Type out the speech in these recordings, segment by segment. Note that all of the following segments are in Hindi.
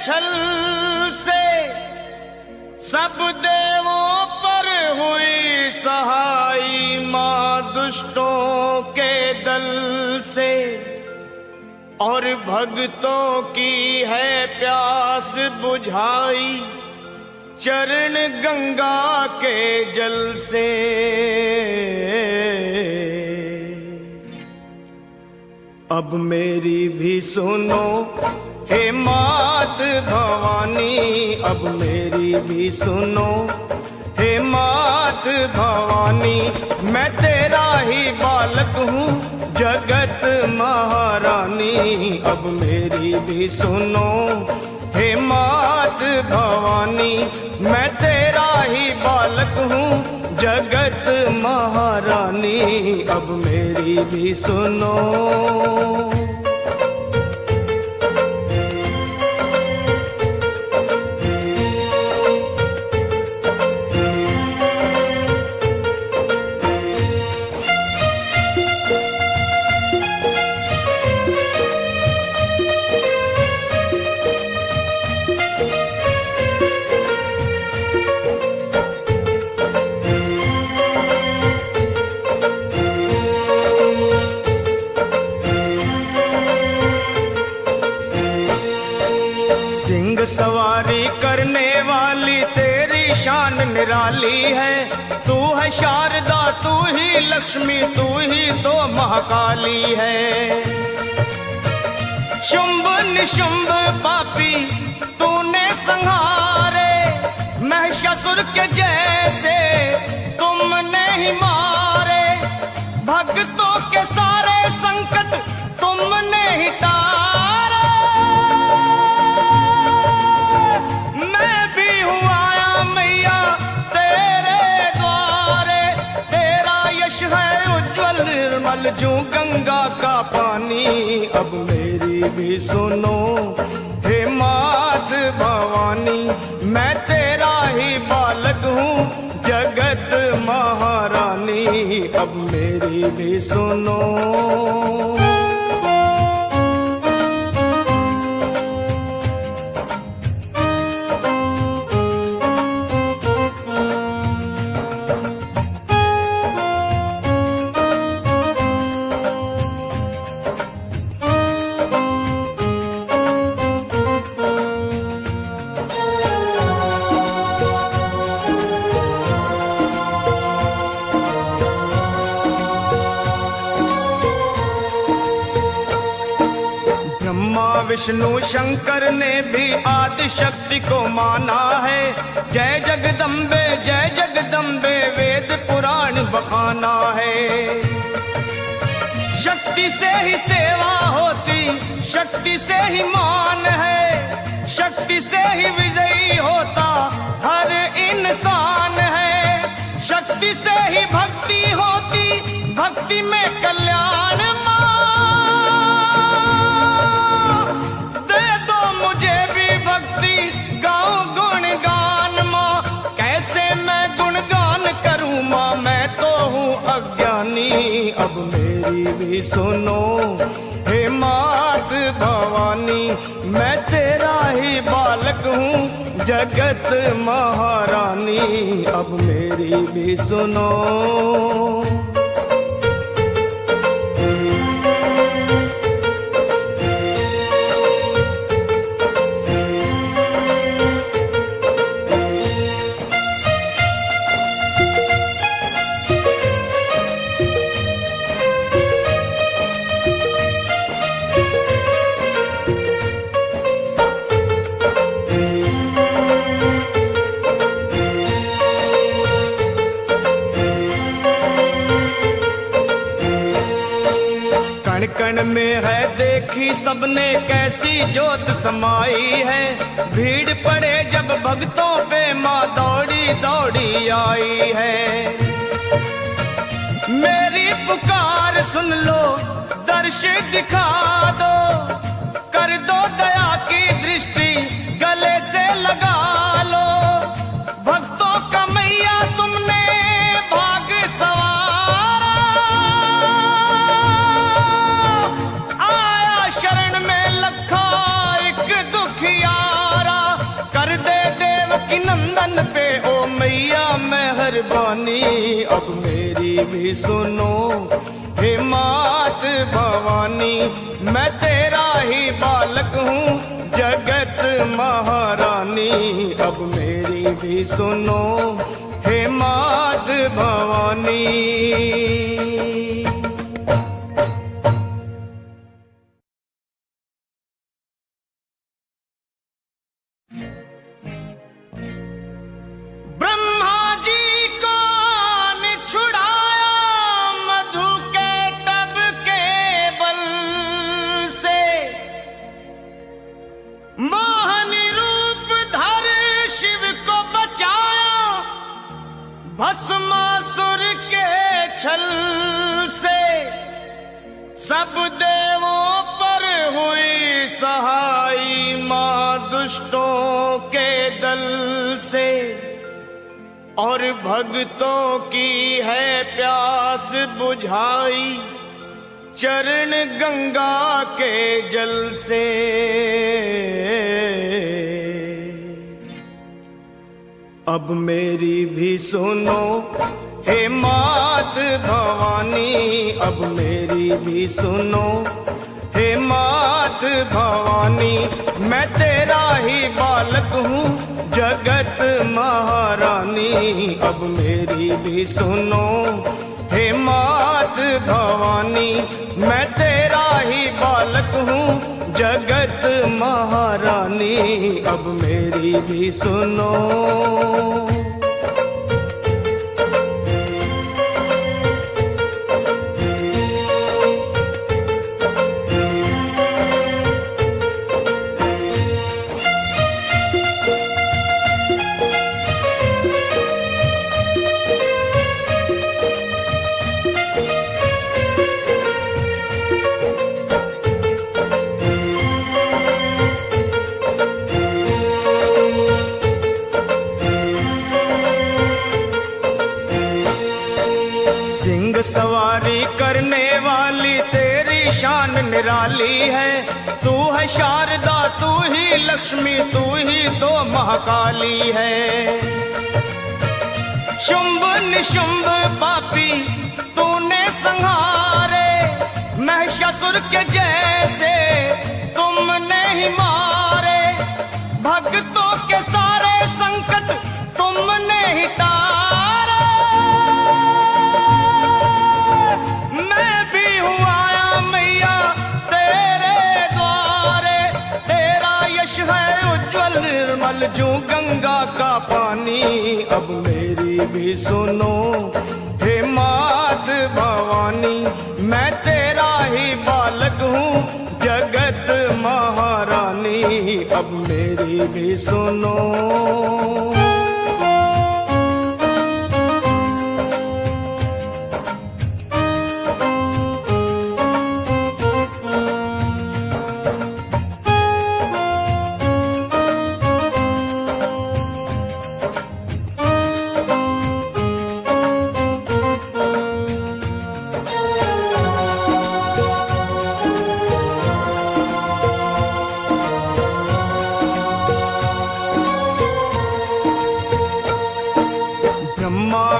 छल से सब देवों पर हुई सहाई, मां दुष्टों के दल से और भक्तों की है प्यास बुझाई, चरण गंगा के जल से। अब मेरी भी सुनो हे मात भवानी, अब मेरी भी सुनो हे मात भवानी, मैं तेरा ही बालक हूँ जगत महारानी। अब मेरी भी सुनो हे मात भवानी, मैं तेरा ही बालक हूँ जगत महारानी। अब मेरी भी सुनो। सिंह सवारी करने वाली तेरी शान निराली है, तू है शारदा तू ही लक्ष्मी तू ही तो महाकाली है। शुंभ निशुंभ पापी तूने संहारे, महिषासुर के जैसे तुमने ही मारे, भक्तों के सारे संकट तुमने ही तारे। मैं भी हूँ आया मैया तेरे द्वारे, तेरा यश है उज्जवल निर्मल जो गंगा का पानी। अब मेरी भी सुनो हे मात भवानी, मैं तेरा ही बालक हूँ जगत महारानी। अब मेरी भी सुनो। विष्णु शंकर ने भी आदि शक्ति को माना है, जय जगदम्बे वेद पुराण बखाना है। शक्ति से ही सेवा होती, शक्ति से ही मान है, शक्ति से ही विजयी होता हर इंसान है। शक्ति से ही भक्ति होती, भक्ति में कल्याण। अब मेरी भी सुनो हे मात भवानी, मैं तेरा ही बालक हूँ जगत महारानी। अब मेरी भी सुनो। कण में है देखी सबने कैसी ज्योत समाई है, भीड़ पड़े जब भक्तों पे माँ दौड़ी दौड़ी आई है। मेरी पुकार सुन लो दर्श दिखा दो, कर दो दया की दृष्टि गले से लगा लो। भक्तों का मैया तुमने भाग सवारा, आया शरण में लखा एक दुखियारा। भी सुनो हे मात भवानी, मैं तेरा ही बालक हूँ जगत महारानी। अब मेरी भी सुनो हे मात भवानी। भस्मासुर के छल से सब देवों पर हुई सहाई, मां दुष्टों के दल से और भक्तों की है प्यास बुझाई, चरण गंगा के जल से। अब मेरी भी सुनो हे मात भवानी, अब मेरी भी सुनो हे मात भवानी, मैं तेरा ही बालक हूँ जगत महारानी। अब मेरी भी सुनो हे मात भवानी, मैं तेरा ही बालक हूँ जगत महारानी। अब मेरी भी सुनो। सवारी करने वाली तेरी शान निराली है, तू है शारदा तू ही लक्ष्मी तू ही तो महाकाली है। शुंभ निशुंभ पापी तूने संहारे, महिषासुर के जैसे तुमने ही मारे, भक्तों के सारे संकट तुमने ही टारे। निर्मल जो गंगा का पानी। अब मेरी भी सुनो हे मात भवानी, मैं तेरा ही बालक हूँ जगत महारानी। अब मेरी भी सुनो।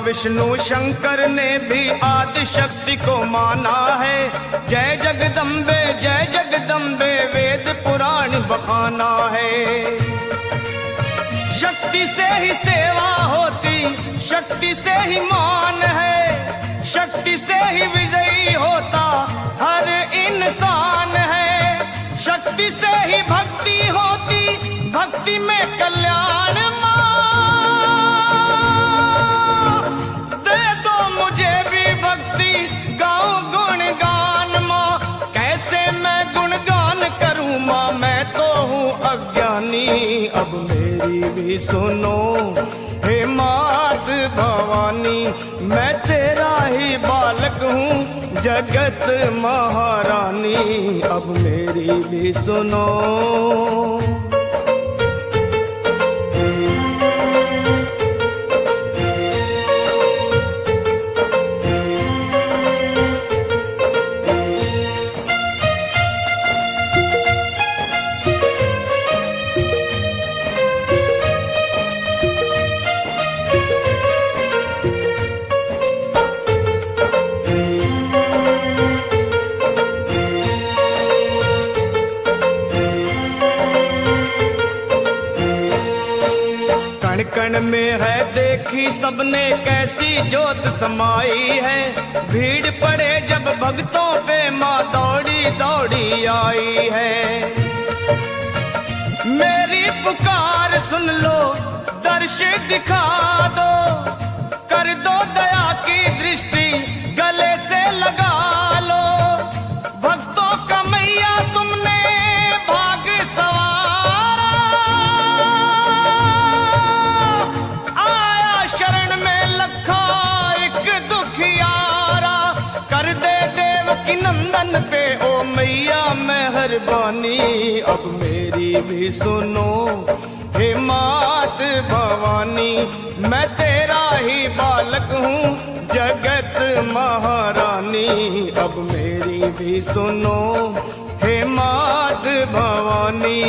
विष्णु शंकर ने भी आदि शक्ति को माना है। जय जगदम्बे वेद पुराण बखाना है। शक्ति से ही सेवा होती, शक्ति से ही मान है, शक्ति से ही विजयी होता हर इंसान है। शक्ति से ही भक्ति होती, भक्ति में कल्याण। अब मेरी भी सुनो हे मात भवानी, मैं तेरा ही बालक हूँ जगत महारानी। अब मेरी भी सुनो। चरण में है देखी सबने कैसी ज्योत समाई है। भीड़ पड़े जब भक्तों पे माँ दौड़ी दौड़ी आई है। मेरी पुकार सुन लो, दर्श दिखा दो, कर दो दया की दृष्टि गले से लगा लो। भक्तों का मैया तुमने भाग सवारा, आया शरण में लखा एक दुखियारा। कर दे देव की नंदन पे ओ मैया मेहरबानी, अब मेरी भी सुनो हे मात भवानी। मैं तेरा ही बालक हूँ जगत महारानी, अब मेरी भी सुनो हे मात भवानी।